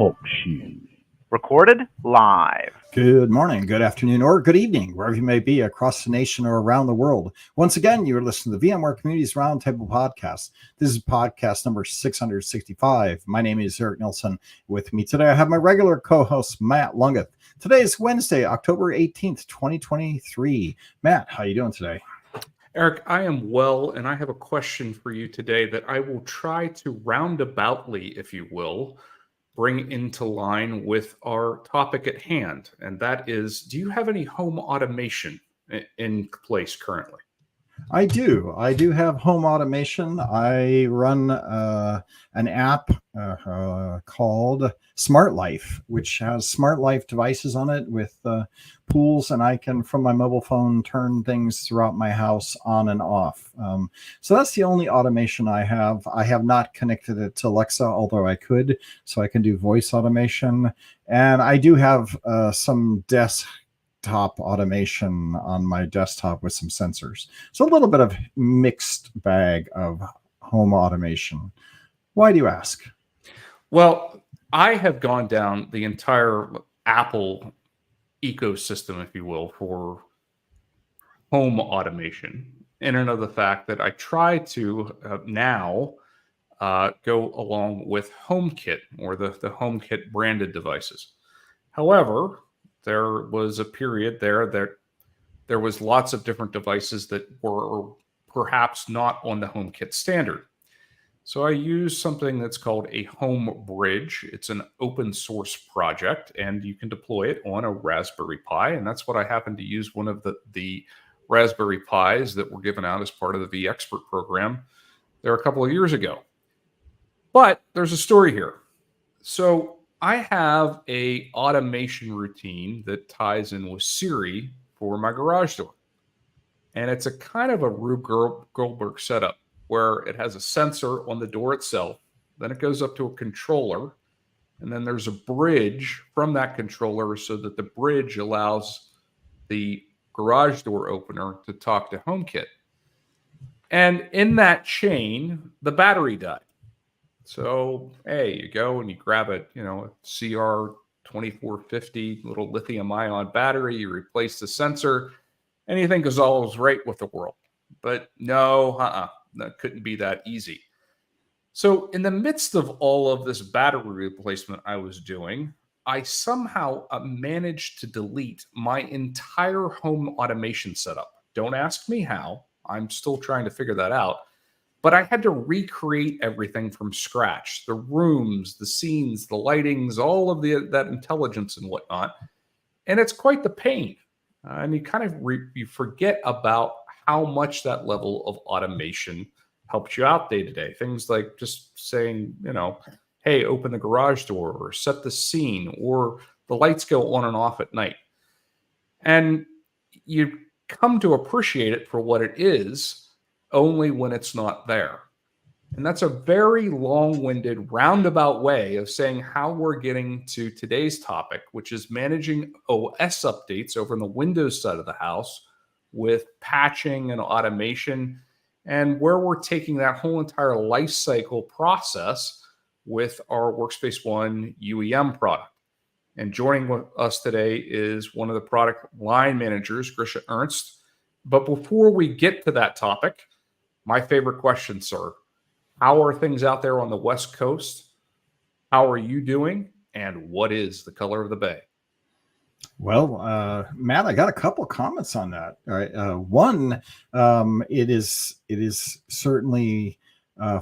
Talk Shoe. Recorded live. Good morning, good afternoon, or good evening, wherever you may be across the nation or around the world. Once again, you are listening to the VMware Communities Roundtable podcast. This is podcast number 665. My name is Eric Nilsson. With me today, I have my regular co-host, Matt Lungeth. Today is Wednesday, October 18th, 2023. Matt, how are you doing today? Eric, I am well, and I have a question for you today that I will try to roundaboutly, if you will, bring into line with our topic at hand. And that is, do you have any home automation in place currently? I do. I do have home automation. I run an app called Smart Life, which has Smart Life devices on it with pools, and I can, from my mobile phone, turn things throughout my house on and off. So that's the only automation I have. I have not connected it to Alexa, although I could, so I can do voice automation. And I do have some desktop automation on my desktop with some sensors. So a little bit of mixed bag of home automation. Why do you ask? Well, I have gone down the entire Apple ecosystem, if you will, for home automation, in and of the fact that I try to now go along with HomeKit, or the HomeKit branded devices. However, there was a period there that there was lots of different devices that were perhaps not on the HomeKit standard. So I use something that's called a Home Bridge. It's an open source project, and you can deploy it on a Raspberry Pi. And that's what I happen to use, one of the Raspberry Pis that were given out as part of the vExpert program there a couple of years ago. But there's a story here. So I have a automation routine that ties in with Siri for my garage door. And it's a kind of a Rube Goldberg setup where it has a sensor on the door itself. Then it goes up to a controller. And then there's a bridge from that controller so that the bridge allows the garage door opener to talk to HomeKit. And in that chain, the battery died. So, hey, you go and you grab a CR2450 little lithium-ion battery, you replace the sensor, and you think all is right with the world. But no, that couldn't be that easy. So in the midst of all of this battery replacement I was doing, I somehow managed to delete my entire home automation setup. Don't ask me how. I'm still trying to figure that out. But I had to recreate everything from scratch. The rooms, the scenes, the lightings, all of that intelligence and whatnot. And it's quite the pain. And you kind of you forget about how much that level of automation helps you out day to day. Things like just saying, hey, open the garage door, or set the scene, or the lights go on and off at night. And you come to appreciate it for what it is, only when it's not there. And that's a very long-winded, roundabout way of saying how we're getting to today's topic, which is managing OS updates over on the Windows side of the house with patching and automation, and where we're taking that whole entire life cycle process with our Workspace ONE UEM product. And joining us today is one of the product line managers, Grischa Ernst. But before we get to that topic, my favorite question, sir. How are things out there on the West Coast? How are you doing? And what is the color of the bay? Well, Matt, I got a couple comments on that. All right. One, it is certainly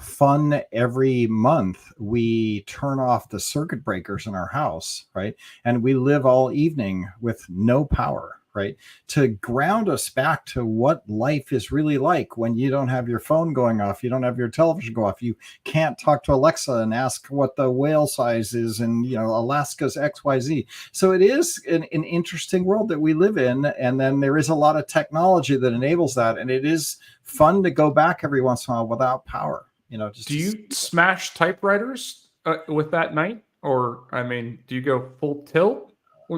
fun. Every month we turn off the circuit breakers in our house, right? And we live all evening with no power, right? To ground us back to what life is really like when you don't have your phone going off, you don't have your television go off, you can't talk to Alexa and ask what the whale size is in, Alaska's XYZ. So it is an interesting world that we live in. And then there is a lot of technology that enables that. And it is fun to go back every once in a while without power. Do you smash typewriters with that night? Or, do you go full tilt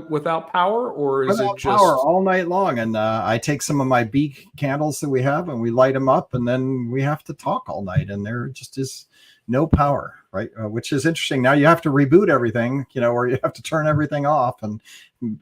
without power, or is without it just power all night long? And I take some of my beak candles that we have and we light them up, and then we have to talk all night. And there just is no power, right? Which is interesting. Now you have to reboot everything, or you have to turn everything off, and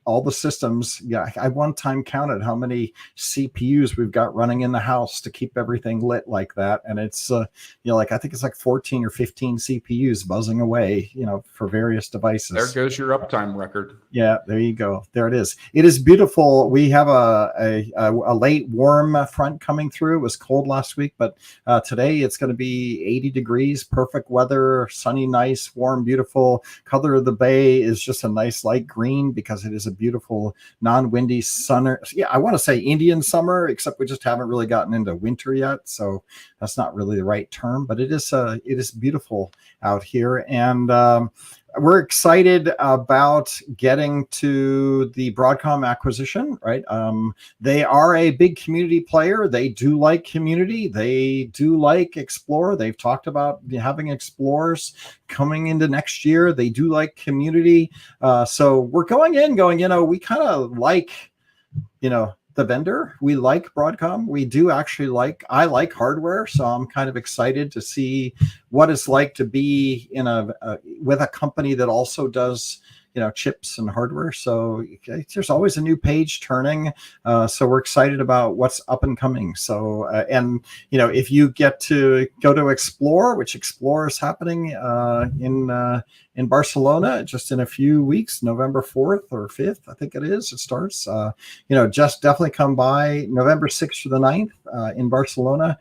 all the systems. Yeah, I one time counted how many CPUs we've got running in the house to keep everything lit like that, and it's I think it's like 14 or 15 CPUs buzzing away, for various devices. There goes your uptime record. Yeah, there you go. There it is. It is beautiful. We have a late warm front coming through. It was cold last week, but today it's going to be 80 degrees, perfect weather, sunny, nice, warm, beautiful. Color of the bay is just a nice light green because it is a beautiful non-windy summer. Yeah, I want to say Indian summer, except we just haven't really gotten into winter yet, so that's not really the right term. But it is beautiful out here, and we're excited about getting to the Broadcom acquisition, right? They are a big community player. They do like community. They do like Explore. They've talked about having Explorers coming into next year. They do like community. So we're going, we kind of like, the vendor. We like Broadcom. We do actually I like hardware, so I'm kind of excited to see what it's like to be in with a company that also does chips and hardware. So there's always a new page turning. So we're excited about what's up and coming. So and if you get to go to Explore, which Explore is happening in Barcelona just in a few weeks, November 4th or 5th, I think it is. It starts. Just definitely come by November 6th to the 9th in Barcelona.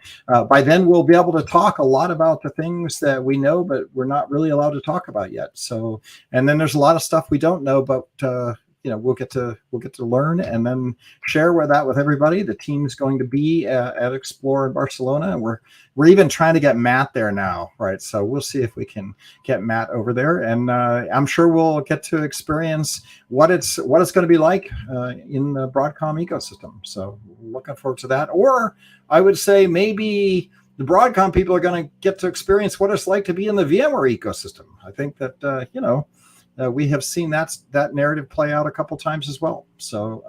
By then, we'll be able to talk a lot about the things that we know, but we're not really allowed to talk about yet. So, and then there's a lot of stuff we don't know, but we'll get to learn and then share that with everybody. The team's going to be at Explore in Barcelona, and we're even trying to get Matt there now, right? So we'll see if we can get Matt over there, and I'm sure we'll get to experience what it's going to be like in the Broadcom ecosystem. So looking forward to that. Or I would say maybe the Broadcom people are going to get to experience what it's like to be in the VMware ecosystem. I think that we have seen that narrative play out a couple times as well. So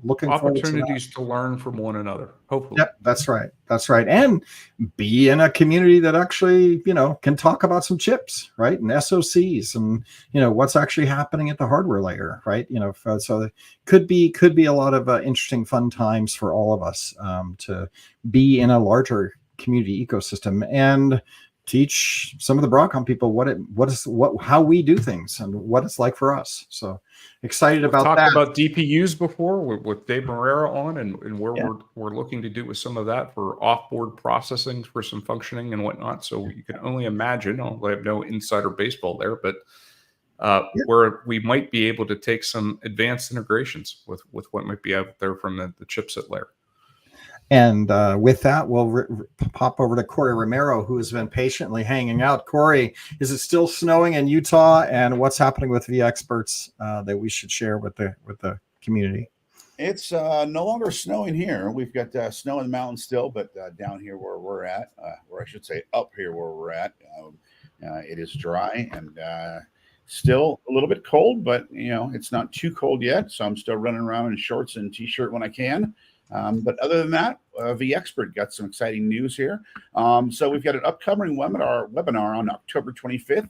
looking forward to opportunities to learn from one another. Hopefully, yep, that's right, and be in a community that actually can talk about some chips, right, and SoCs, and what's actually happening at the hardware layer, right? So it could be a lot of interesting, fun times for all of us to be in a larger community ecosystem and teach some of the Broadcom people how we do things and what it's like for us. So excited about that. Talked about DPUs before with Dave Morera on, and where we're looking to do with some of that for offboard processing for some functioning and whatnot. So you can only imagine. I have no insider baseball there, but where we might be able to take some advanced integrations with what might be out there from the chipset layer. And with that, we'll pop over to Corey Romero, who has been patiently hanging out. Corey, is it still snowing in Utah? And what's happening with vExperts that we should share with the community? It's no longer snowing here. We've got snow in the mountains still, but down here where we're at, or I should say up here where we're at, it is dry and still a little bit cold, but it's not too cold yet. So I'm still running around in shorts and t-shirt when I can. But other than that, vExpert got some exciting news here. So we've got an upcoming webinar on October 25th.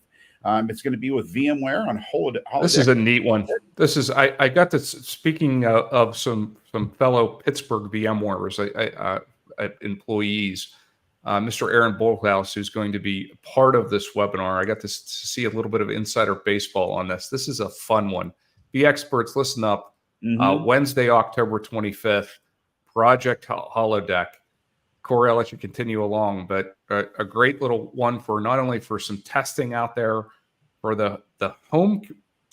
It's going to be with VMware on holiday. This is a neat one. This is I got this. Speaking of some fellow Pittsburgh VMwareers, employees, Mr. Aaron Bolthouse, who's going to be part of this webinar. I got to see a little bit of insider baseball on this. This is a fun one. vExperts, listen up. Wednesday, October 25th. Project Holodeck. Corey, I'll let you continue along, but a great little one for not only for some testing out there for the home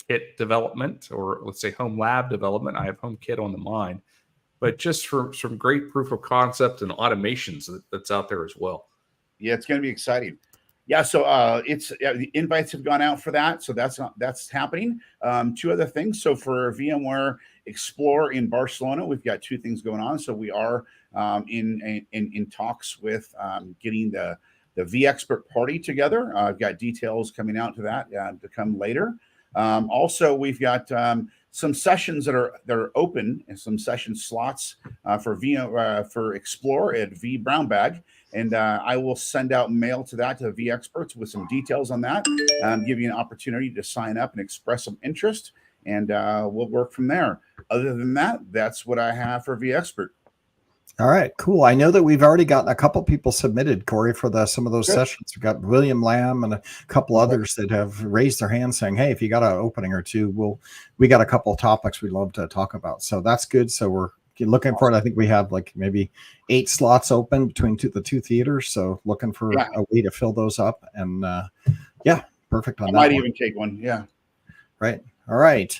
kit development, or let's say home lab development. I have home kit on the mind, but just for some great proof of concept and automations that's out there as well. Yeah, it's going to be exciting. Yeah, so the invites have gone out for that, so that's happening. Two other things. So for VMware Explore in Barcelona, we've got two things going on. So we are in talks with getting the vExpert party together. I've got details coming out to that to come later. Also, we've got some sessions that are open and some session slots for Explore at V Brown Bag. And I will send out mail to the V experts with some details on that, give you an opportunity to sign up and express some interest, and we'll work from there. Other than that, that's what I have for V expert. All right, cool. I know that we've already gotten a couple people submitted, Corey, for some of those Good. sessions. We've got William Lamb and a couple others that have raised their hands saying, hey, if you got an opening or two, we got a couple of topics we'd love to talk about. So that's good. So we're looking for it. I think we have like maybe 8 slots open between the two theaters. So looking for a way to fill those up. And perfect on that. Might even take one. Yeah. Right. All right.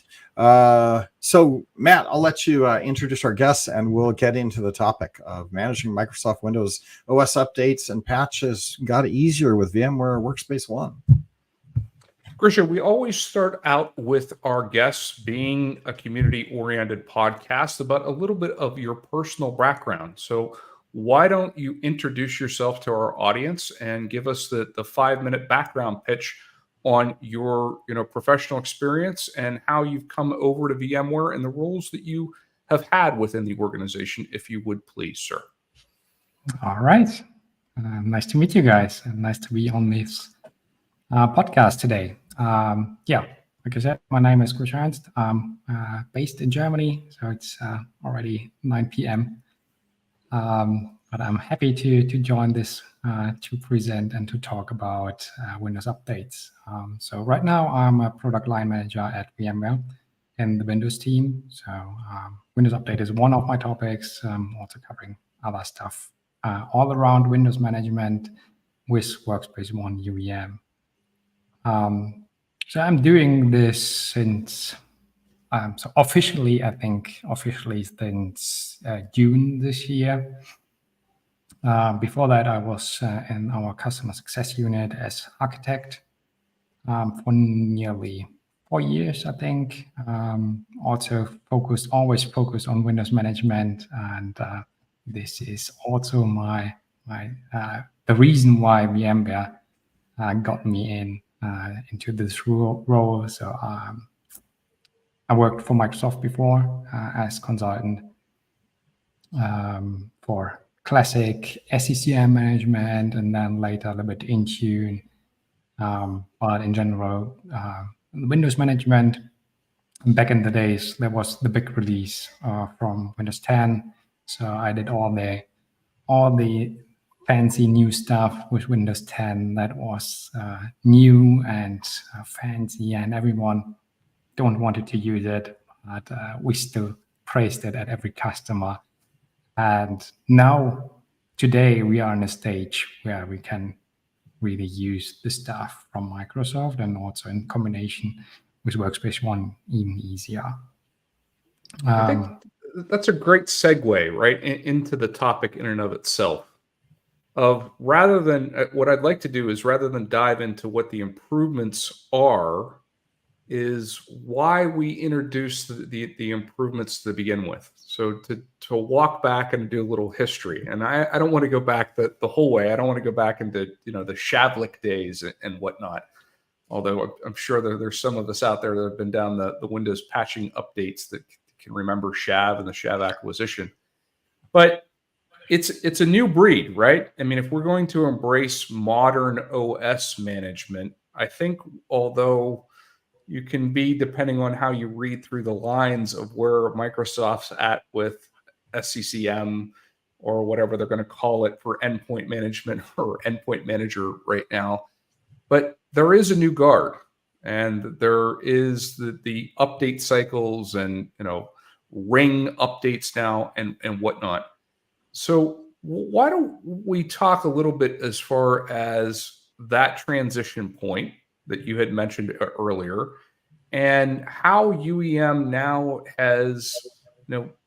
So Matt, I'll let you introduce our guests, and we'll get into the topic of managing Microsoft Windows OS updates and patches. Got it easier with VMware Workspace 1. Grischa, we always start out with our guests being a community-oriented podcast about a little bit of your personal background. So why don't you introduce yourself to our audience and give us the 5-minute background pitch on your professional experience and how you've come over to VMware and the roles that you have had within the organization, if you would please, sir. All right. Nice to meet you guys, and nice to be on this podcast today. Like I said, my name is Grischa Ernst. I'm based in Germany, so it's already 9 p.m. But I'm happy to join this to present and to talk about Windows updates. So right now I'm a product line manager at VMware in the Windows team. So Windows Update is one of my topics. I'm also covering other stuff all around Windows management with Workspace 1 UEM. So I'm doing this since, so officially since June this year. Before that, I was in our customer success unit as architect for nearly 4 years, I think. Also always focused on Windows management, and this is also the reason why VMware got me into this role. So I worked for Microsoft before as consultant for classic SCCM management, and then later a little bit Intune. But in general, Windows management, back in the days, there was the big release from Windows 10. So I did all the fancy new stuff with Windows 10 that was new and fancy, and everyone don't wanted to use it, but we still praised it at every customer. And now, today, we are in a stage where we can really use the stuff from Microsoft, and also in combination with Workspace 1 even easier. I think that's a great segue, right, into the topic in and of itself. Rather than what I'd like to do is, rather than dive into what the improvements are, is why we introduced the improvements to begin with. So to walk back and do a little history. And I don't want to go back the whole way. I don't want to go back into the Shavlik days and whatnot. Although I'm sure there's some of us out there that have been down the Windows patching updates that can remember Shav and the Shav acquisition. But it's a new breed, right? I mean, if we're going to embrace modern OS management, I think although you can be, depending on how you read through the lines of where Microsoft's at with SCCM or whatever they're going to call it for endpoint management or endpoint manager right now. But there is a new guard, and there is the update cycles and ring updates now and whatnot. So why don't we talk a little bit as far as that transition point that you had mentioned earlier, and how UEM now has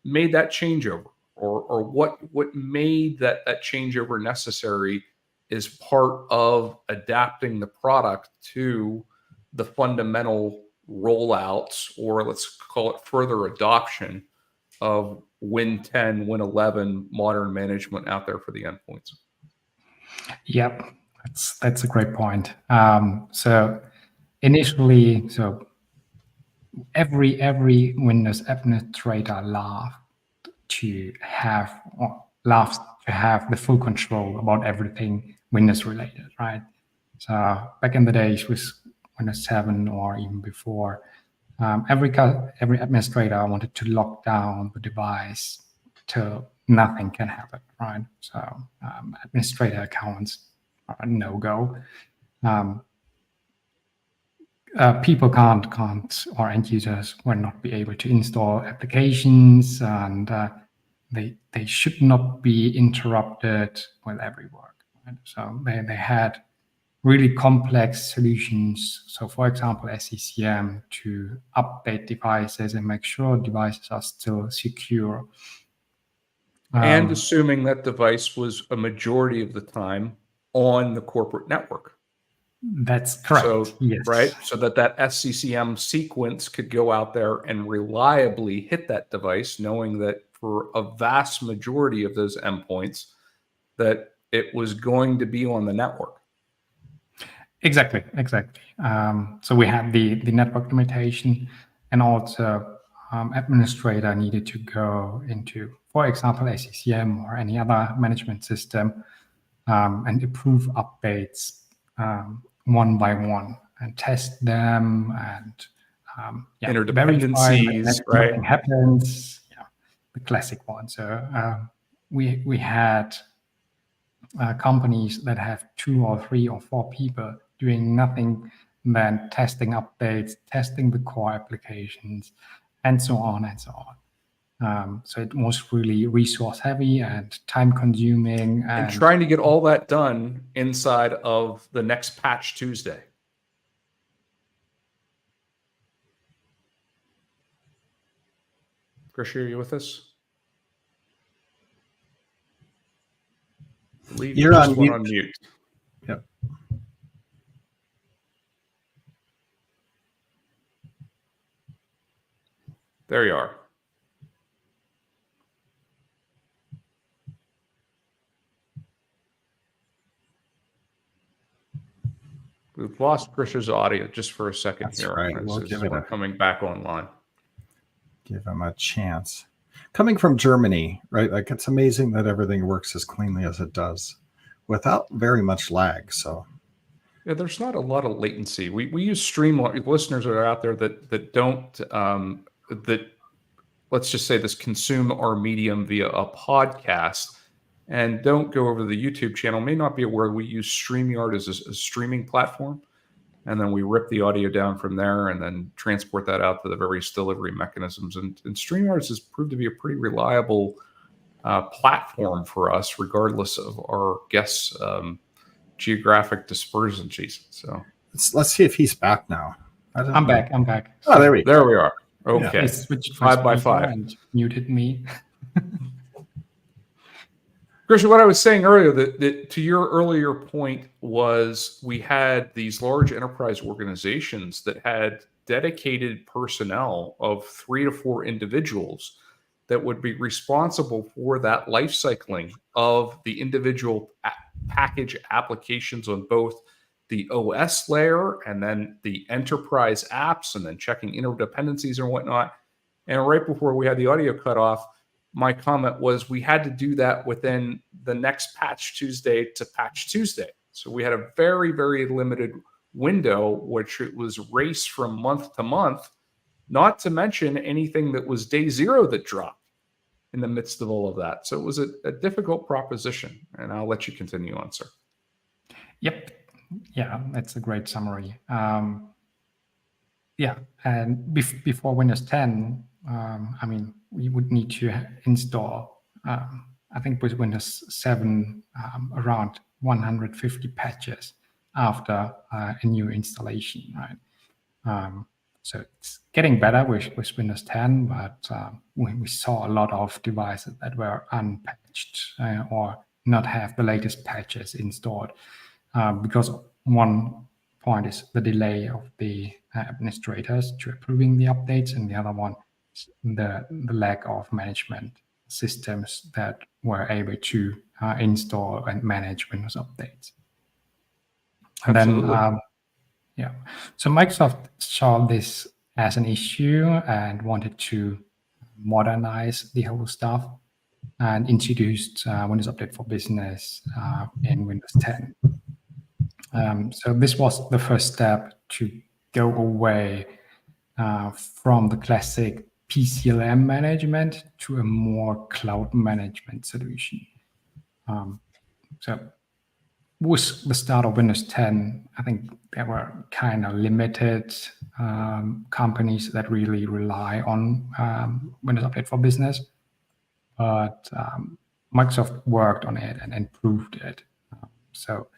made that changeover, or what made that changeover necessary is part of adapting the product to the fundamental rollouts, or let's call it further adoption of Win 10, Win 11 modern management out there for the endpoints. Yep, that's a great point. So initially, every Windows administrator loves to have the full control about everything Windows related, right? So back in the days with Windows 7 or even before, every administrator wanted to lock down the device till nothing can happen, right? So administrator accounts are a no-go. People can't, or end users will not be able to install applications, and they should not be interrupted with every work. Right? So they had really complex solutions. So for example, SCCM to update devices and make sure devices are still secure. And assuming that device was a majority of the time on the corporate network. That's correct. So, yes. Right. So that SCCM sequence could go out there and reliably hit that device, knowing that for a vast majority of those endpoints, that it was going to be on the network. Exactly. So we had the network limitation, and also administrator needed to go into, for example, SCCM or any other management system and approve updates one by one and test them and interdependencies, verify that right? nothing happens. Yeah, the classic one. So we had companies that have 2 or 3 or 4 people doing nothing than testing updates, testing the core applications, and so on and so on. So it was really resource heavy and time consuming. And trying to get all that done inside of the next patch Tuesday. Grischa, are you with us? You're on mute. Yep. There you are. We've lost Grischa's audio just for a second. That's here. right. We're coming back online. Give him a chance. Coming from Germany, right? Like, it's amazing that everything works as cleanly as it does without very much lag. So yeah, there's not a lot of latency. We use Streamline. Listeners that are out there that don't that, let's just say this, consume our medium via a podcast and don't go over to the YouTube channel may not be aware we use StreamYard as a streaming platform. And then we rip the audio down from there and then transport that out to the various delivery mechanisms. And StreamYard has proved to be a pretty reliable platform for us, regardless of our guests' geographic dispersion. So let's see if he's back now. I'm back. Oh, there we are. Okay. Yeah. Switched 5x5 and muted me. Grischa, what I was saying earlier, that to your earlier point, was we had these large enterprise organizations that had dedicated personnel of 3 to 4 individuals that would be responsible for that life cycling of the individual package applications on both the OS layer and then the enterprise apps, and then checking interdependencies and whatnot. And right before we had the audio cut off, my comment was we had to do that within the next patch Tuesday to patch Tuesday. So we had a very, very limited window, which it was race from month to month, not to mention anything that was day 0 that dropped in the midst of all of that. So it was a difficult proposition, and I'll let you continue on, sir. Yep. Yeah, that's a great summary. Yeah, and before Windows 10, I mean, we would need to install, I think with Windows 7, around 150 patches after a new installation, right? So it's getting better with Windows 10, but we saw a lot of devices that were unpatched or not have the latest patches installed, because one point is the delay of the administrators to approving the updates, and the other one is the lack of management systems that were able to install and manage Windows updates. And Absolutely. then, yeah. So Microsoft saw this as an issue and wanted to modernize the whole stuff, and introduced Windows Update for Business in Windows 10. So this was the first step to go away from the classic PCLM management to a more cloud management solution. So with the start of Windows 10, I think there were kind of limited companies that really rely on Windows Update for Business, but Microsoft worked on it and improved it. So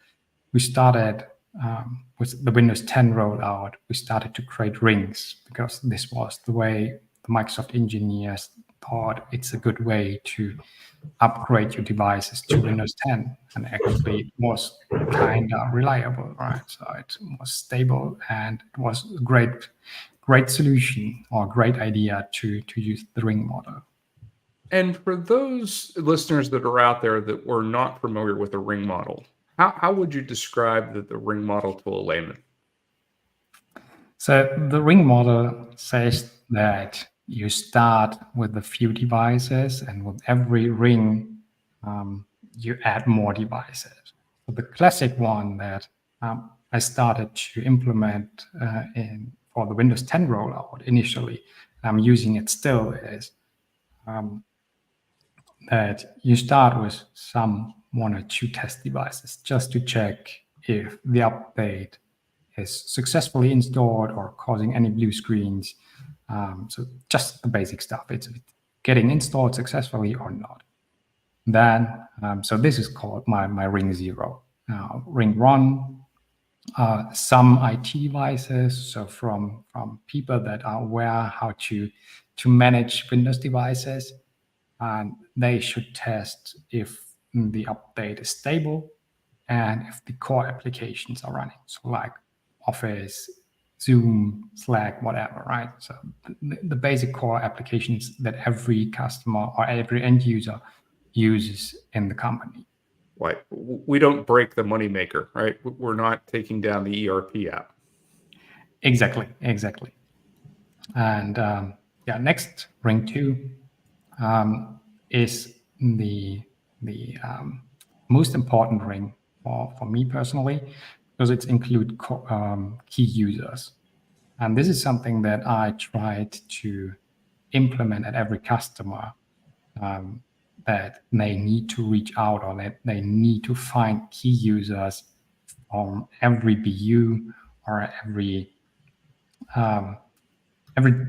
we started with the Windows 10 rollout, we started to create rings because this was the way the Microsoft engineers thought it's a good way to upgrade your devices to Windows 10. And actually it was kind of reliable, right? So it was stable and it was a great solution or great idea to use the ring model. And for those listeners that are out there that were not familiar with the ring model, how would you describe the ring model to a layman? So the ring model says that you start with a few devices, and with every ring, you add more devices. So the classic one that I started to implement for the Windows 10 rollout initially, I'm using it still, is that you start with one or two test devices just to check if the update is successfully installed or causing any blue screens. So just the basic stuff. It's getting installed successfully or not. Then, so this is called my ring 0. Ring 1, some IT devices. So from people that are aware how to manage Windows devices, and they should test if the update is stable and if the core applications are running. So like Office, Zoom, Slack, whatever, right? So the basic core applications that every customer or every end user uses in the company. Right. We don't break the moneymaker, right? We're not taking down the ERP app. Exactly. And next, ring 2 is the most important ring for me personally, because it includes key users. And this is something that I tried to implement at every customer, that they need to reach out, or that they need to find key users from every BU or every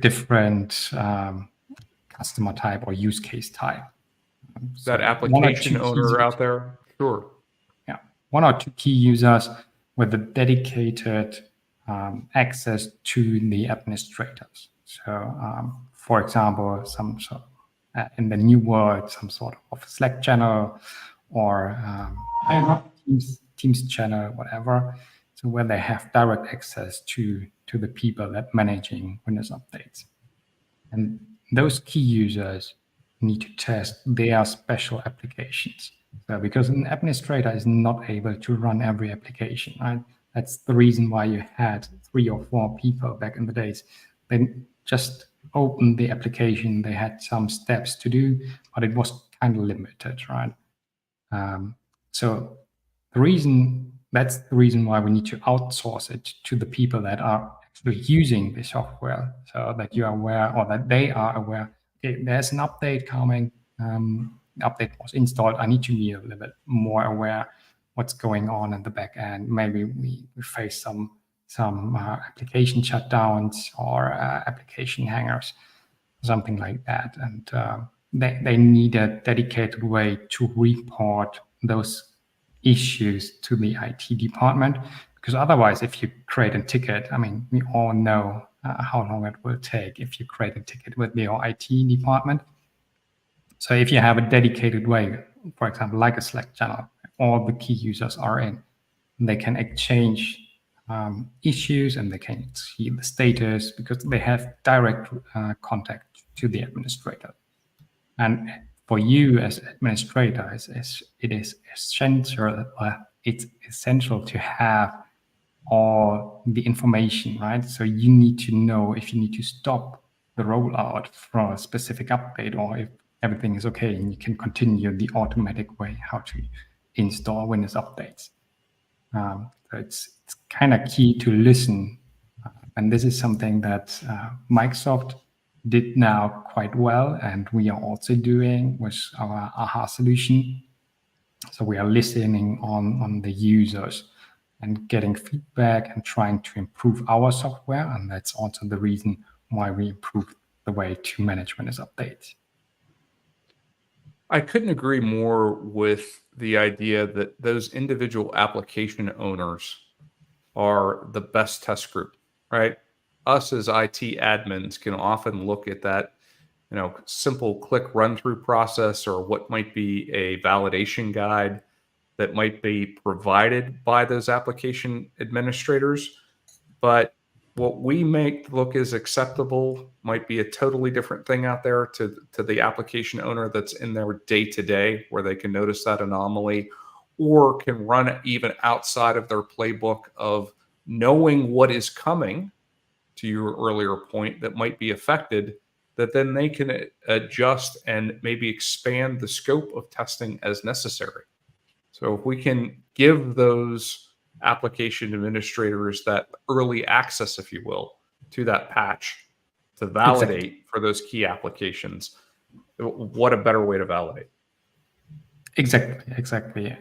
different customer type or use case type. That application owner out there, sure. Yeah, 1 or 2 key users with a dedicated access to the administrators. So, for example, in the new world, some sort of Slack channel or Teams channel, whatever. So where they have direct access to the people that managing Windows updates. And those key users need to test their special applications. So because an administrator is not able to run every application, right? That's the reason why you had 3 or 4 people back in the days. They just opened the application, they had some steps to do, but it was kind of limited, right? So that's the reason why we need to outsource it to the people that are actually using the software, so that you are aware, or that they are aware, okay, there's an update coming, the update was installed, I need to be a little bit more aware what's going on in the back end. Maybe we face some application shutdowns or application hangers, something like that. And they need a dedicated way to report those issues to the IT department, because otherwise, if you create a ticket, I mean, we all know how long it will take if you create a ticket with your IT department. So if you have a dedicated way, for example, like a Slack channel, all the key users are in, they can exchange issues and they can see the status because they have direct contact to the administrator. And for you as administrator, it is essential to have all the information, right? So you need to know if you need to stop the rollout for a specific update or if everything is okay, and you can continue the automatic way how to install Windows updates. So it's kind of key to listen. And this is something that Microsoft did now quite well, and we are also doing with our AHA solution. So we are listening on the users and getting feedback and trying to improve our software. And that's also the reason why we improve the way to manage Windows updates. I couldn't agree more with the idea that those individual application owners are the best test group, right? Us as IT admins can often look at that, simple click run through process or what might be a validation guide that might be provided by those application administrators. But what we make look as acceptable might be a totally different thing out there to the application owner that's in their day-to-day, where they can notice that anomaly or can run even outside of their playbook of knowing what is coming, to your earlier point, that might be affected, that then they can adjust and maybe expand the scope of testing as necessary. So if we can give those application administrators that early access, if you will, to that patch to validate for those key applications, what a better way to validate. Exactly.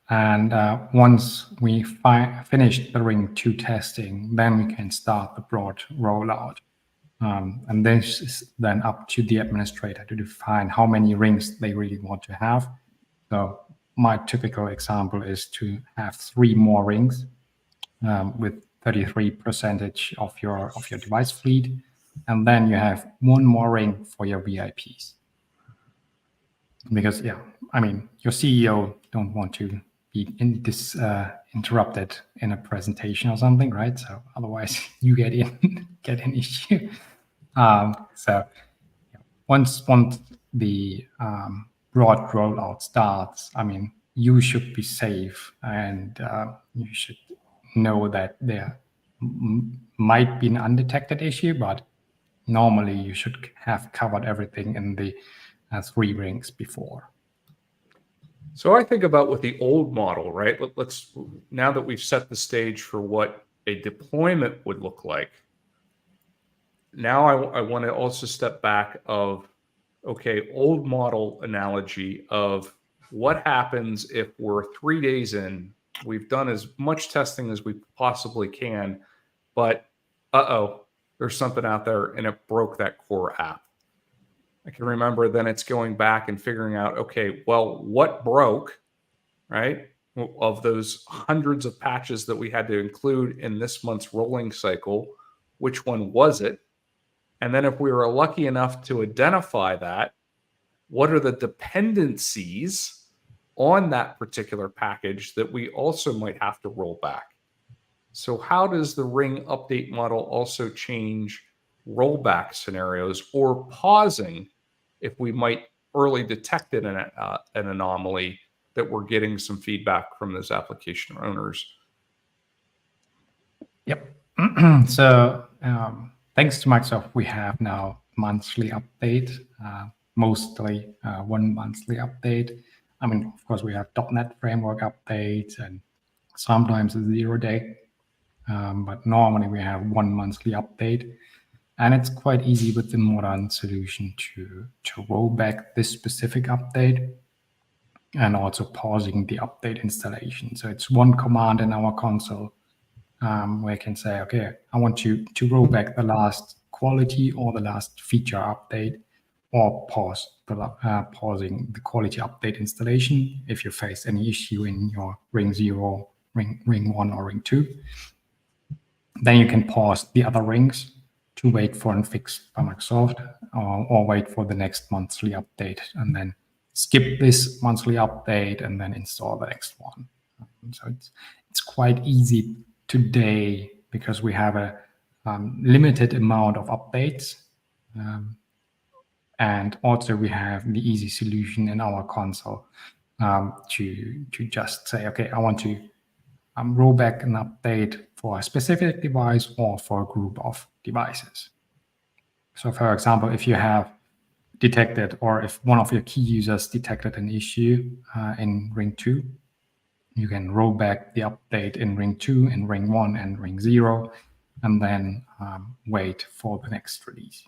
And once we finish the Ring 2 testing, then we can start the broad rollout. And this is then up to the administrator to define how many rings they really want to have. So my typical example is to have 3 more rings with 33% of your device fleet, and then you have 1 more ring for your VIPs. Because your CEO don't want to be interrupted in a presentation or something, right? So otherwise you get an issue. So once the broad rollout starts, you should be safe, and you should know that there might be an undetected issue, but normally you should have covered everything in the 3 rings before. So I think about with the old model, right? Let's now that we've set the stage for what a deployment would look like. Now I want to also step back of, okay, old model analogy of what happens if we're 3 days in, we've done as much testing as we possibly can, but there's something out there and it broke that core app. I can remember then it's going back and figuring out, okay, well, what broke, right? Of those hundreds of patches that we had to include in this month's rolling cycle, which one was it? And then if we were lucky enough to identify that, what are the dependencies on that particular package that we also might have to roll back? So how does the Ring update model also change rollback scenarios or pausing if we might early detect an anomaly that we're getting some feedback from those application owners? Yep. So thanks to Microsoft, we have now monthly update, mostly 1 monthly update. Of course, we have .NET framework updates and sometimes a 0-day, but normally we have 1 monthly update. And it's quite easy with the modern solution to roll back this specific update and also pausing the update installation. So it's one command in our console where I can say, okay, I want you to roll back the last quality or the last feature update, or pausing the quality update installation if you face any issue in your Ring 0, Ring 1, or Ring 2. Then you can pause the other rings to wait for a fix by Microsoft, or wait for the next monthly update, and then skip this monthly update and then install the next one. So it's quite easy today because we have a limited amount of updates, and also we have the easy solution in our console to just say, okay, I want to roll back an update for a specific device or for a group of devices. So for example, if you have detected, or if one of your key users detected an issue in ring 2, you can roll back the update in ring 2, in ring 1, and ring 0, and then wait for the next release.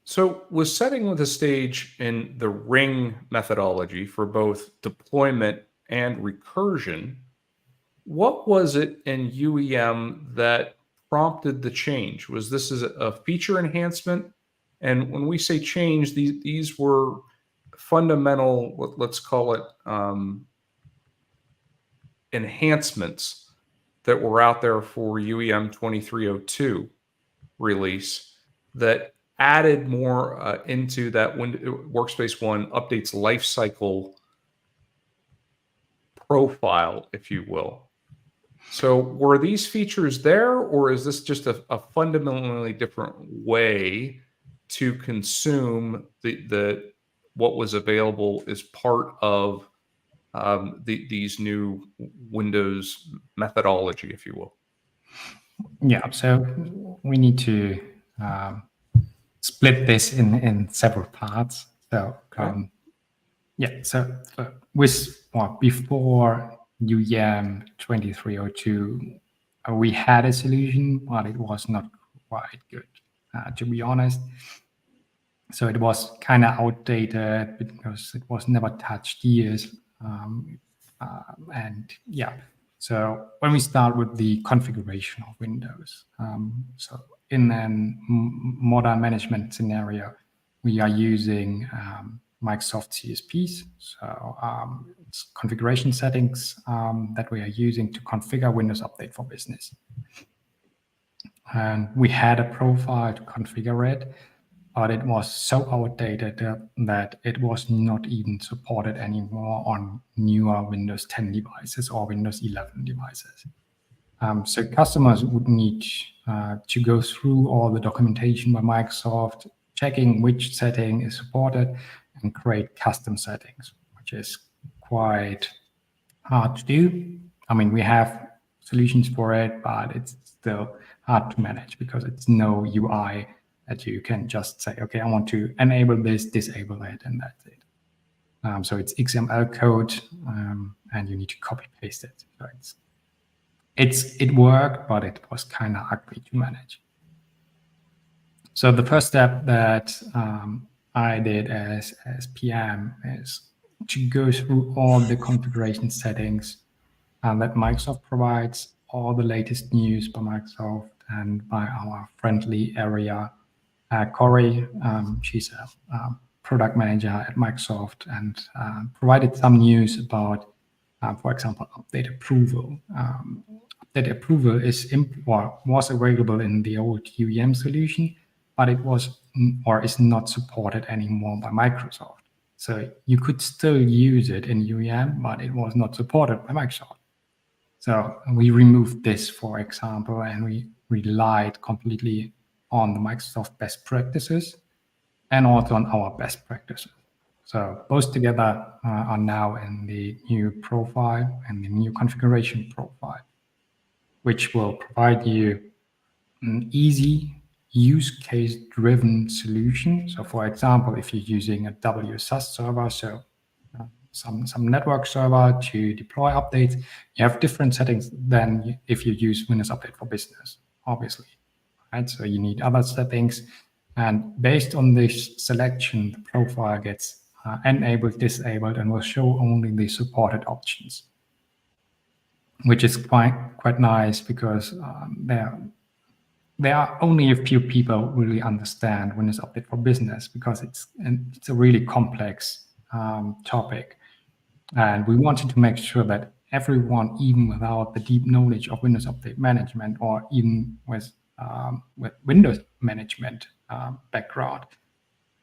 So was setting the stage in the ring methodology for both deployment and recursion, what was it in UEM that prompted the change? Was this a feature enhancement? And when we say change, these were fundamental, let's call it enhancements that were out there for UEM 2302 release that added more into that Workspace ONE updates lifecycle profile, if you will. So were these features there, or is this just a fundamentally different way to consume the what was available as part of these new Windows methodology, if you will? Yeah, so we need to split this in several parts. So before UEM 2302, we had a solution, but it was not quite good, to be honest. So it was kind of outdated because it was never touched years. So when we start with the configuration of Windows, so in a modern management scenario, we are using Microsoft CSPs. So it's configuration settings that we are using to configure Windows Update for Business. And we had a profile to configure it, but it was so outdated that it was not even supported anymore on newer Windows 10 devices or Windows 11 devices. So customers would need to go through all the documentation by Microsoft, checking which setting is supported, and create custom settings, which is quite hard to do. I mean, we have solutions for it, but it's still hard to manage because it's no UI that you can just say, okay, I want to enable this, disable it, and that's it. So it's XML code, and you need to copy paste it. So it worked, but it was kind of ugly to manage. So the first step that I did as PM is to go through all the configuration settings that Microsoft provides, all the latest news by Microsoft and by our friendly area. Corey, she's a product manager at Microsoft, and provided some news about, for example, update approval. Update approval was available in the old UEM solution, but it was or is not supported anymore by Microsoft. So you could still use it in UEM, but it was not supported by Microsoft. So we removed this, for example, and we relied completely on the Microsoft best practices and also on our best practices. So both together are now in the new profile and the new configuration profile, which will provide you an easy use case driven solution. So for example, if you're using a WSUS server, so some network server to deploy updates, you have different settings than if you use Windows Update for Business, obviously. Right? So you need other settings, and based on this selection, the profile gets enabled, disabled, and will show only the supported options, which is quite nice because there are only a few people who really understand Windows Update for Business because it's a really complex topic, and we wanted to make sure that everyone, even without the deep knowledge of Windows Update management or even with Windows management background,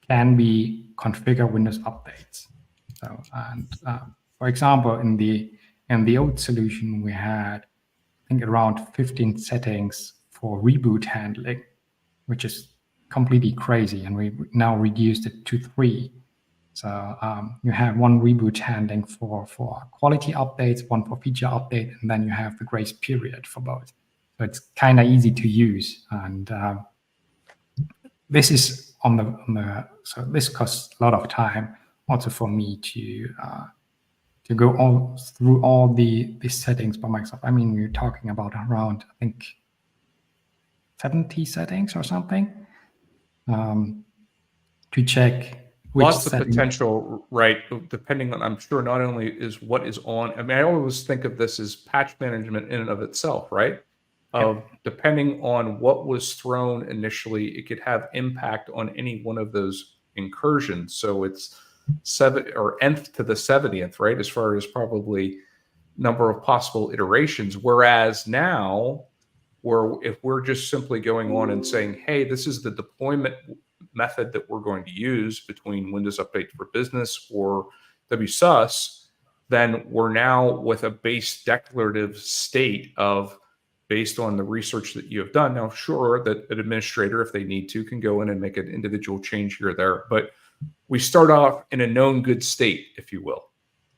can be configure Windows updates. So, and for example, in the old solution, we had, I think, around 15 settings for reboot handling, which is completely crazy, and we now reduced it to 3. So you have one reboot handling for quality updates, one for feature update, and then you have the grace period for both. So it's kind of easy to use, and this is on the so this costs a lot of time also for me to go through all the settings by Microsoft. I mean, we're talking about around, I think, 70 settings or something to check which Lots of setting. potential, right? Depending on, I'm sure, not only is what is on. I mean, I always think of this as patch management in and of itself, right? Depending on what was thrown initially, it could have impact on any one of those incursions. So it's 7 or nth to the 70th, right? As far as probably number of possible iterations. Whereas now, if we're just simply going on and saying, hey, this is the deployment method that we're going to use between Windows Update for Business or WSUS, then we're now with a base declarative state of, based on the research that you have done. Now, sure, that an administrator, if they need to, can go in and make an individual change here or there, but we start off in a known good state, if you will.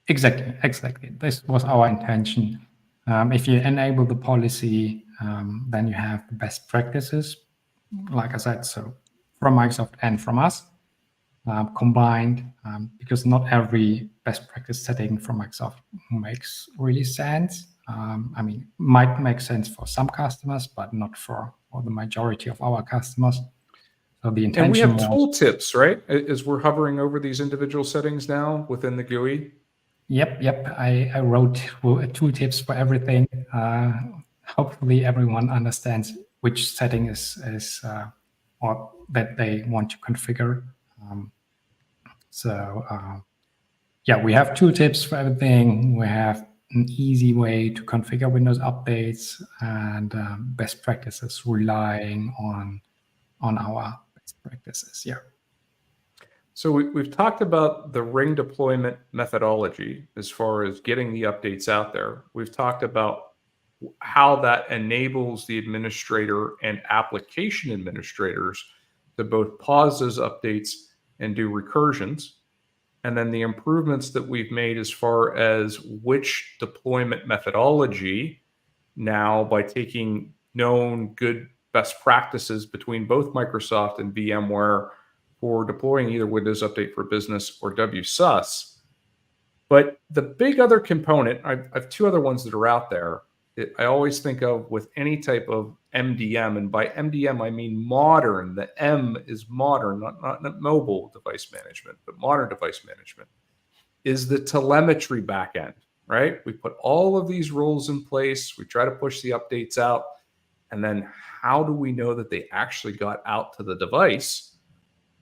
Exactly. This was our intention. If you enable the policy, then you have the best practices, like I said, so from Microsoft and from us combined, because not every best practice setting from Microsoft makes really sense. I mean, might make sense for some customers, but not for the majority of our customers. So the intention. And we have tooltips, right? As we're hovering over these individual settings now within the GUI. Yep. I wrote tooltips for everything. Hopefully, everyone understands which setting is or that they want to configure. Yeah, we have tooltips for everything. We have an easy way to configure Windows updates and best practices relying on our best practices. Yeah. So we've talked about the ring deployment methodology as far as getting the updates out there. We've talked about how that enables the administrator and application administrators to both pause those updates and do recursions. And then the improvements that we've made as far as which deployment methodology now, by taking known good best practices between both Microsoft and VMware for deploying either Windows Update for Business or WSUS. But the big other component, I have two other ones that are out there. I always think of with any type of MDM, and by MDM I mean modern. The M is modern, not mobile device management, but modern device management, is the telemetry backend, right? We put all of these rules in place. We try to push the updates out. And then how do we know that they actually got out to the device?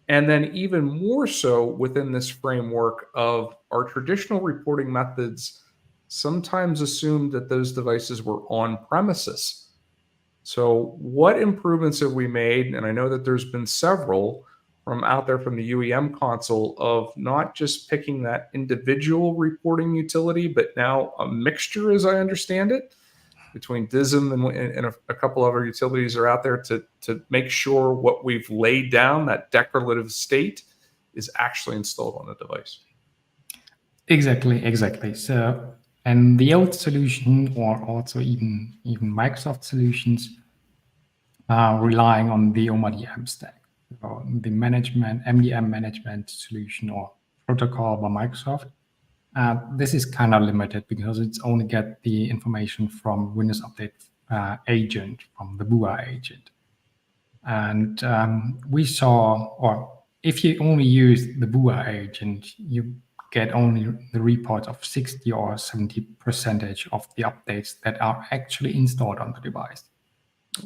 And then even more so within this framework of our traditional reporting methods sometimes assumed that those devices were on premises. So what improvements have we made? And I know that there's been several from out there from the UEM console of not just picking that individual reporting utility, but now a mixture, as I understand it, between DISM and a couple other utilities are out there to make sure what we've laid down, that declarative state, is actually installed on the device. Exactly. So, and the old solution, or also even Microsoft solutions, are relying on the OMADM stack, or the MDM management solution or protocol by Microsoft. This is kind of limited because it's only get the information from Windows Update agent, from the BUA agent. And we saw, or if you only use the BUA agent, you get only the report of 60 or 70% of the updates that are actually installed on the device.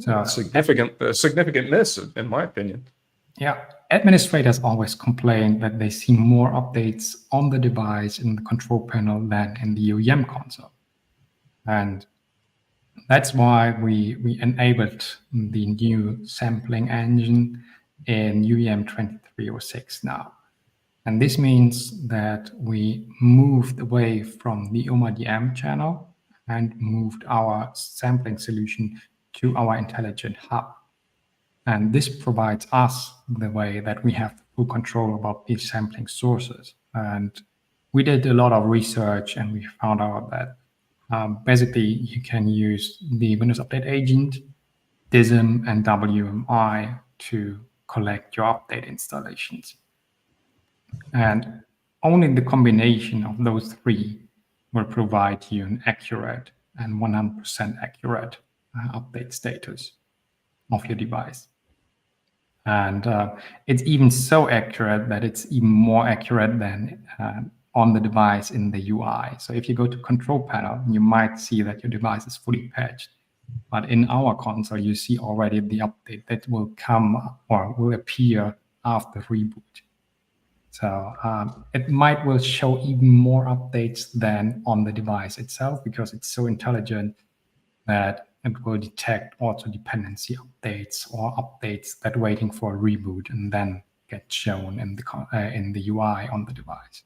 So significant miss, in my opinion. Yeah, administrators always complain that they see more updates on the device in the control panel than in the UEM console. And that's why we enabled the new sampling engine in UEM 2306 now. And this means that we moved away from the OMADM channel and moved our sampling solution to our intelligent hub. And this provides us the way that we have full control about these sampling sources. And we did a lot of research, and we found out that basically you can use the Windows Update Agent, DISM, and WMI to collect your update installations. And only the combination of those three will provide you an accurate and 100% accurate update status of your device. And it's even so accurate that it's even more accurate than on the device in the UI. So if you go to Control Panel, you might see that your device is fully patched. But in our console, you see already the update that will come or will appear after reboot. So it will show even more updates than on the device itself, because it's so intelligent that it will detect also dependency updates or updates that are waiting for a reboot and then get shown in the UI on the device.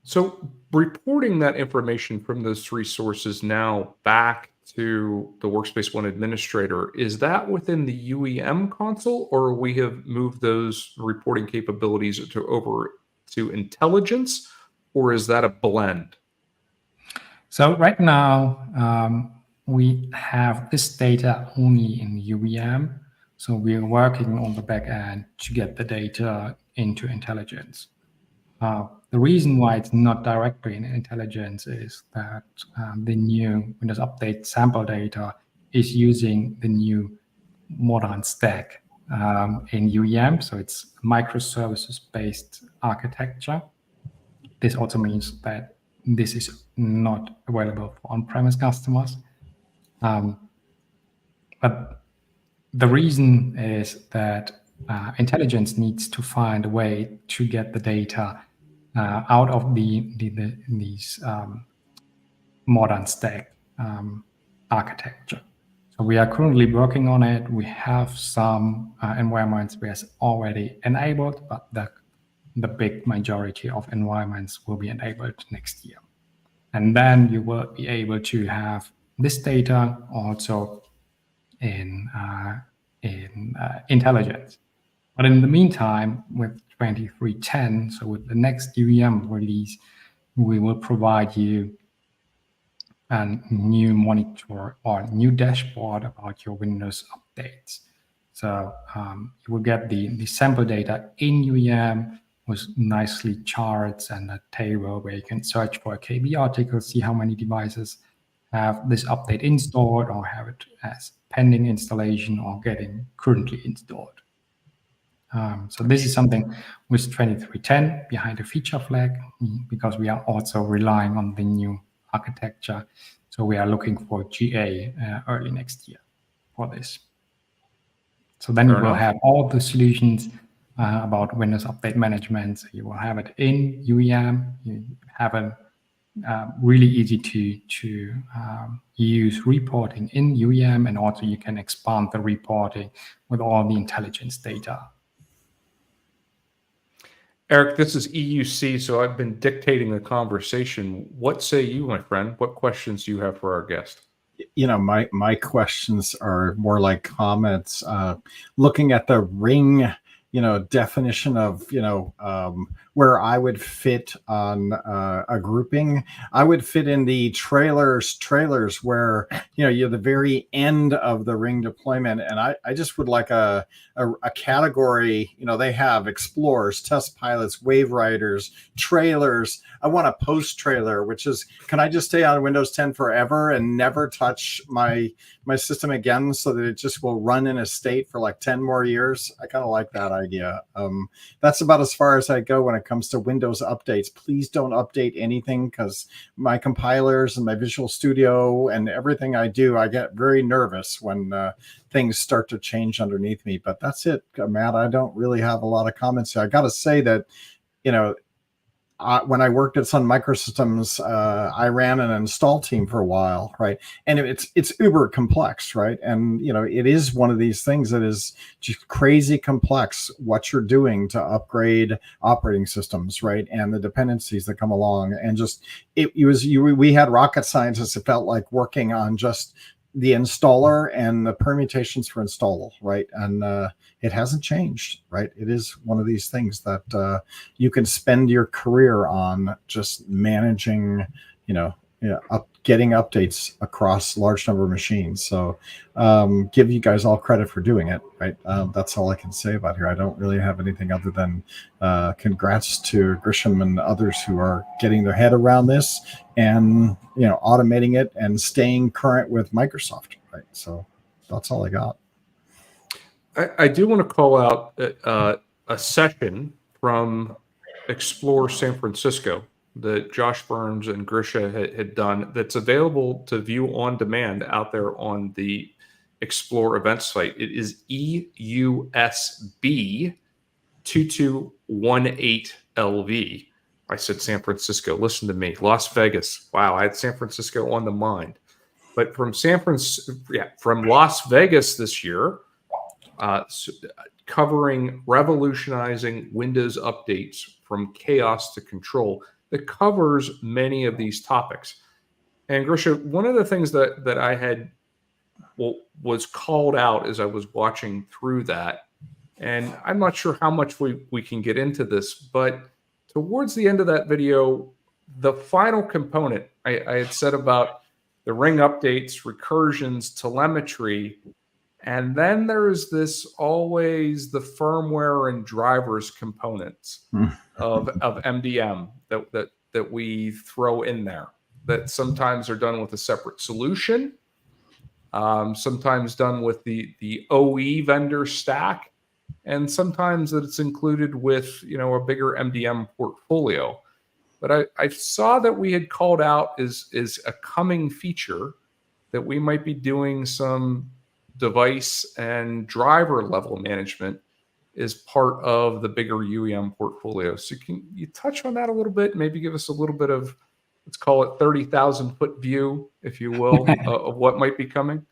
So reporting that information from those three sources now back to the Workspace ONE administrator, is that within the UEM console, or we have moved those reporting capabilities over to intelligence, or is that a blend? So right now, we have this data only in UEM. So we are working on the back end to get the data into intelligence. The reason why it's not directly in intelligence is that the new Windows Update sample data is using the new modern stack in UEM. So it's microservices-based architecture. This also means that this is not available for on-premise customers. But the reason is that intelligence needs to find a way to get the data out of these modern stack architecture. So we are currently working on it. We have some environments where it's already enabled, but the big majority of environments will be enabled next year. And then you will be able to have this data also in intelligence. But in the meantime, with 23.10, so with the next UEM release, we will provide you a new monitor or new dashboard about your Windows updates. So you will get the sample data in UEM with nicely charts and a table where you can search for a KB article, see how many devices have this update installed or have it as pending installation or getting currently installed. So this is something with 23.10 behind the feature flag, because we are also relying on the new architecture. So we are looking for GA early next year for this. So then you will have all the solutions about Windows Update Management. So you will have it in UEM. You have a really easy to use reporting in UEM, and also you can expand the reporting with all the intelligence data. Eric, this is EUC, so I've been dictating the conversation. What say you, my friend? What questions do you have for our guest? You know, my questions are more like comments. Looking at the ring, definition of, where I would fit on a grouping, I would fit in the trailers where, you're the very end of the ring deployment. And I just would like a category, they have explorers, test pilots, wave riders, trailers. I want a post trailer, which is, can I just stay on Windows 10 forever and never touch my system again, so that it just will run in a state for like 10 more years? I kind of like that idea. That's about as far as I go when it comes to Windows updates. Please don't update anything, because my compilers and my Visual Studio and everything I do, I get very nervous when things start to change underneath me. But that's it, Matt. I don't really have a lot of comments here. I got to say that, when I worked at Sun Microsystems, I ran an install team for a while, right? And it's uber complex, right? And it is one of these things that is just crazy complex, what you're doing to upgrade operating systems, right? And the dependencies that come along, and just we had rocket scientists. It felt like working on just the installer and the permutations for install, right? And it hasn't changed, right? It is one of these things that you can spend your career on, just managing, getting updates across large number of machines. So give you guys all credit for doing it, right? That's all I can say about here. I don't really have anything other than congrats to Grischa and others who are getting their head around this and automating it and staying current with Microsoft, right? So that's all I got. I do want to call out a session from Explore San Francisco that Josh Burns and Grischa had done that's available to view on demand out there on the Explore events site. It is EUSB 2218LV. I said San Francisco. Listen to me. Las Vegas. Wow, I had San Francisco on the mind. But from Las Vegas this year, covering revolutionizing Windows updates from chaos to control, that covers many of these topics. And Grischa, one of the things that I had was called out as I was watching through that, and I'm not sure how much we can get into this, but towards the end of that video, the final component I had said about the ring updates, recursions, telemetry, and then there's always the firmware and drivers components of MDM that we throw in there, that sometimes are done with a separate solution, sometimes done with the OE vendor stack, and sometimes that it's included with a bigger MDM portfolio. But I saw that we had called out is a coming feature that we might be doing some device and driver level management is part of the bigger UEM portfolio. So can you touch on that a little bit? Maybe give us a little bit of, let's call it 30,000 foot view, if you will, of what might be coming.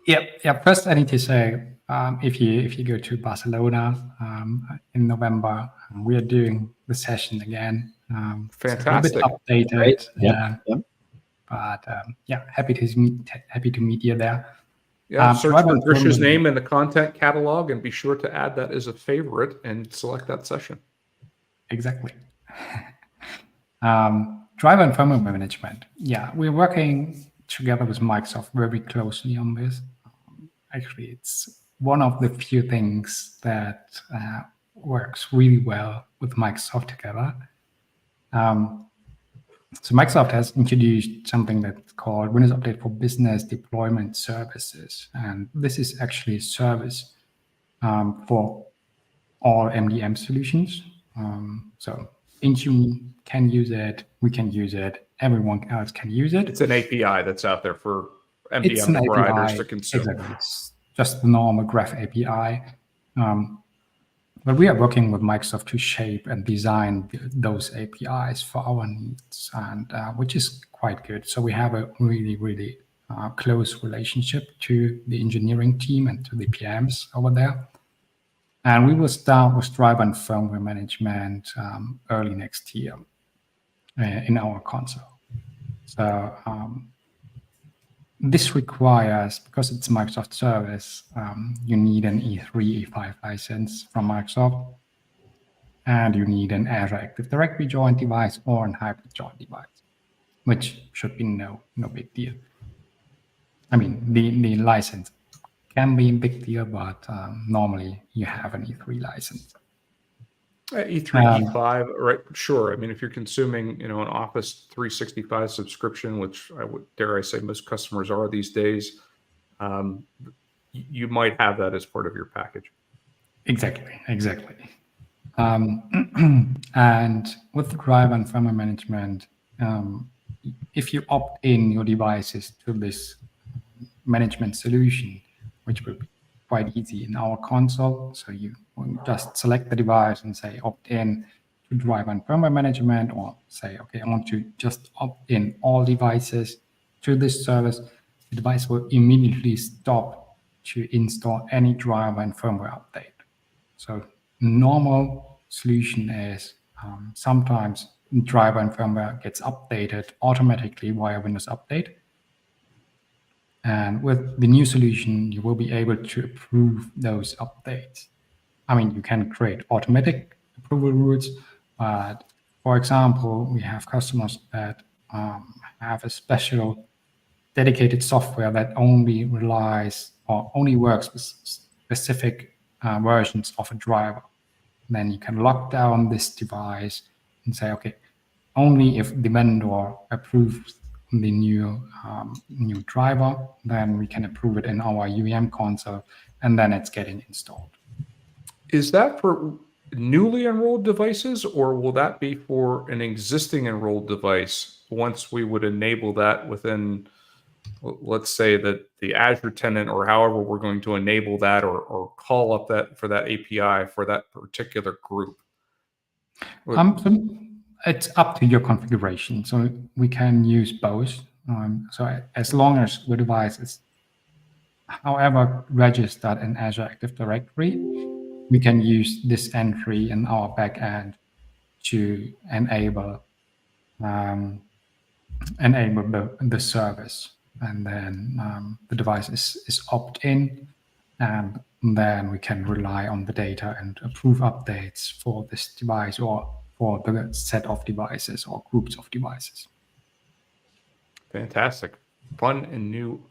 Yeah. First, I need to say, if you go to Barcelona in November, we are doing the session again. Fantastic. A bit updated. Right. Yep. But happy to meet you there. Yeah, search for Grischa's name in the content catalog and be sure to add that as a favorite and select that session. Exactly. Driver and firmware management. Yeah, we're working together with Microsoft very closely on this. Actually, it's one of the few things that works really well with Microsoft together. So Microsoft has introduced something that's called Windows Update for Business Deployment Services. And this is actually a service for all MDM solutions. So Intune can use it, we can use it, everyone else can use it. It's an API that's out there for MDM providers to consume. Exactly. It's just the normal Graph API. But we are working with Microsoft to shape and design those APIs for our needs, and which is quite good. So we have a really, really close relationship to the engineering team and to the PMs over there. And we will start with driver and firmware management early next year in our console. So this requires, because it's a Microsoft service, you need an E3, E5 license from Microsoft, and you need an Azure Active Directory joint device or an hybrid joint device, which should be no big deal. I mean, the license can be a big deal, but normally you have an E3 license. E3, E5, right? Sure. I mean, if you're consuming, an Office 365 subscription, which dare I say most customers are these days, you might have that as part of your package. Exactly. And with the driver and firmware management, if you opt in your devices to this management solution, which will be quite easy in our console. So you just select the device and say opt in to driver and firmware management, or say, okay, I want to just opt in all devices to this service. The device will immediately stop to install any driver and firmware update. So normal solution is sometimes driver and firmware gets updated automatically via Windows Update. And with the new solution, you will be able to approve those updates. I mean, you can create automatic approval routes, but for example, we have customers that have a special dedicated software that only relies or only works with specific versions of a driver. Then you can lock down this device and say, okay, only if the vendor approves the new driver, then we can approve it in our UEM console, and then it's getting installed. Is that for newly enrolled devices, or will that be for an existing enrolled device once we would enable that within, let's say, that the Azure tenant, or however we're going to enable that or call up that for that API for that particular group? So it's up to your configuration. So we can use both. So as long as the device is, however, registered in Azure Active Directory, we can use this entry in our backend to enable the service. And then the device is opt-in, and then we can rely on the data and approve updates for this device or for the set of devices or groups of devices. Fantastic. Fun and new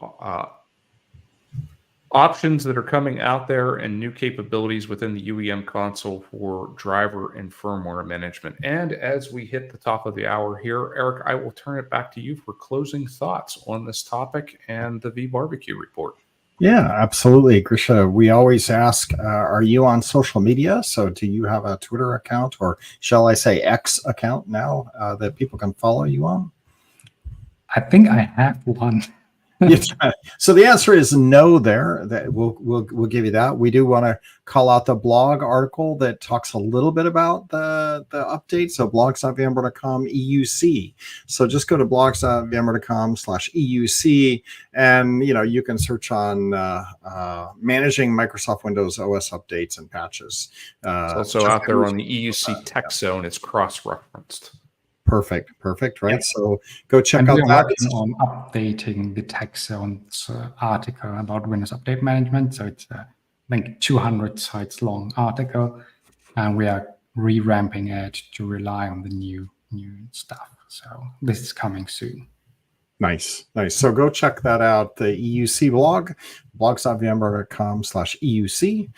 options that are coming out there, and new capabilities within the UEM console for driver and firmware management. And as we hit the top of the hour here, Eric, I will turn it back to you for closing thoughts on this topic and the vBarbecue report. Yeah, absolutely. Grischa, we always ask, are you on social media? So do you have a Twitter account, or shall I say X account now, that people can follow you on? I think I have one. Yes. So the answer is no there. That we'll give you that. We do want to call out the blog article that talks a little bit about the update. So blogs.vmware.com EUC. So just go to blogs.vmware.com/EUC, and you can search on managing Microsoft Windows OS updates and patches. It's also out there on the EUC Tech Zone. It's cross-referenced. Perfect, right? Yep. So go check out we're that. working on updating the Tech Zone's article about Windows Update Management. So it's I think 200 sites long article, and we are revamping it to rely on the new stuff. So this is coming soon. Nice. So go check that out. The EUC blog, blogs.vmware.com/EUC.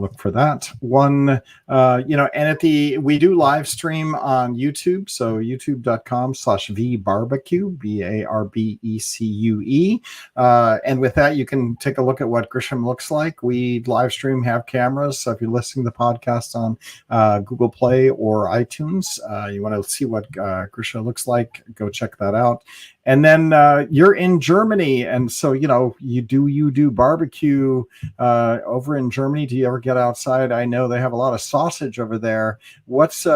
Look for that one. And we do live stream on YouTube. So youtube.com/vbarbecue, BARBECUE. And with that, you can take a look at what Grisham looks like. We live stream, have cameras. So if you're listening to the podcast on Google Play or iTunes, you want to see what Grisha looks like, go check that out. And then you're in Germany, and so you do barbecue over in Germany. Do you ever get outside? I know they have a lot of sausage over there. What's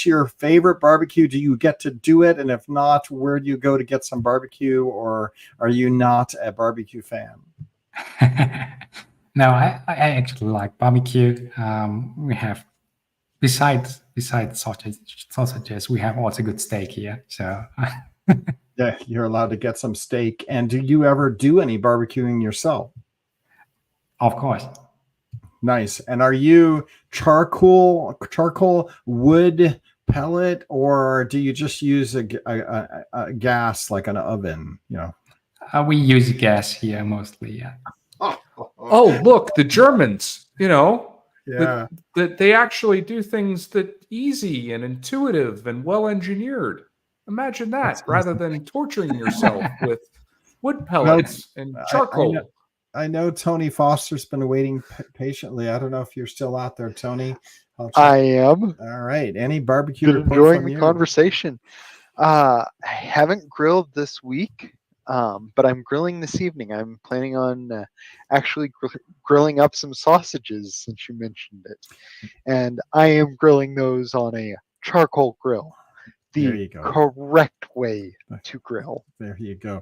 your favorite barbecue? Do you get to do it? And if not, where do you go to get some barbecue? Or are you not a barbecue fan? No, I actually like barbecue. We have besides sausages, we have also good steak here. So. Yeah, you're allowed to get some steak. And do you ever do any barbecuing yourself? Of course. Nice. And are you charcoal, wood, pellet, or do you just use a gas like an oven? We use gas here mostly. Yeah. Oh, look, the Germans. Yeah. That they actually do things that easy and intuitive and well engineered. Imagine that, rather than torturing yourself with wood pellets and charcoal. I know Tony Foster's been waiting patiently. I don't know if you're still out there, Tony. I am. All right. Any barbecue? Been enjoying the conversation. I haven't grilled this week, but I'm grilling this evening. I'm planning on actually grilling up some sausages, since you mentioned it. And I am grilling those on a charcoal grill. The correct way to grill. There you go.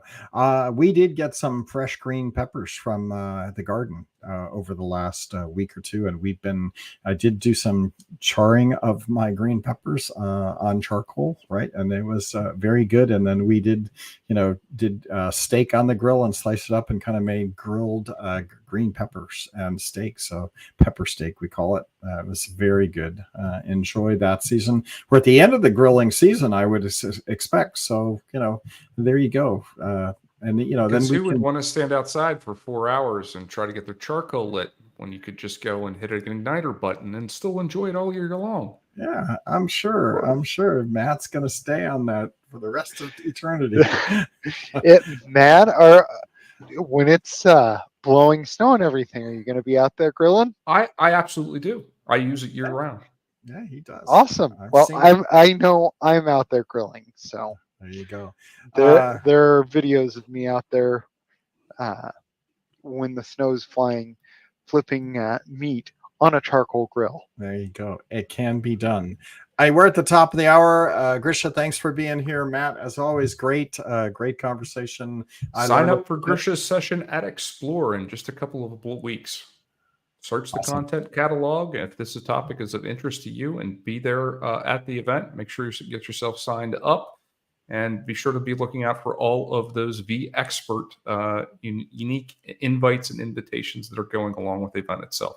We did get some fresh green peppers from the garden over the last week or two, and I did do some charring of my green peppers on charcoal, right? And it was very good. And then we did steak on the grill and sliced it up and kind of made grilled green peppers and steak. So pepper steak, we call it. It was very good. Enjoy that season. We're at the end of the grilling season, I would expect. So, there you go. And then who would want to stand outside for 4 hours and try to get their charcoal lit when you could just go and hit an igniter button and still enjoy it all year long? Yeah, I'm sure Matt's going to stay on that for the rest of eternity. Matt, when it's blowing snow and everything, are you going to be out there grilling? I absolutely do. I use it year round. Yeah, he does. Awesome. I know I'm out there grilling, so there you go. There are videos of me out there when the snow's flying, flipping meat on a charcoal grill. There you go. It can be done. We're at the top of the hour. Grisha, thanks for being here. Matt, as always, great conversation. Sign up for Grisha's session at Explore in just a couple of weeks. Search the content catalog if this topic is of interest to you, and be there at the event. Make sure you get yourself signed up, and be sure to be looking out for all of those vExpert unique invites and invitations that are going along with the event itself.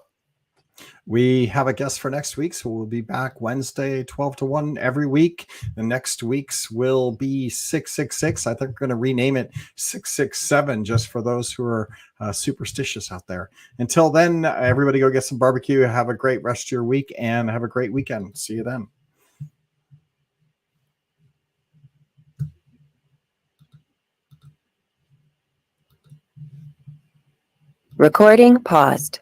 We have a guest for next week, so we'll be back Wednesday, 12 to 1 every week. The next week's will be 666. I think we're going to rename it 667 just for those who are superstitious out there. Until then, everybody go get some barbecue. Have a great rest of your week and have a great weekend. See you then. Recording paused.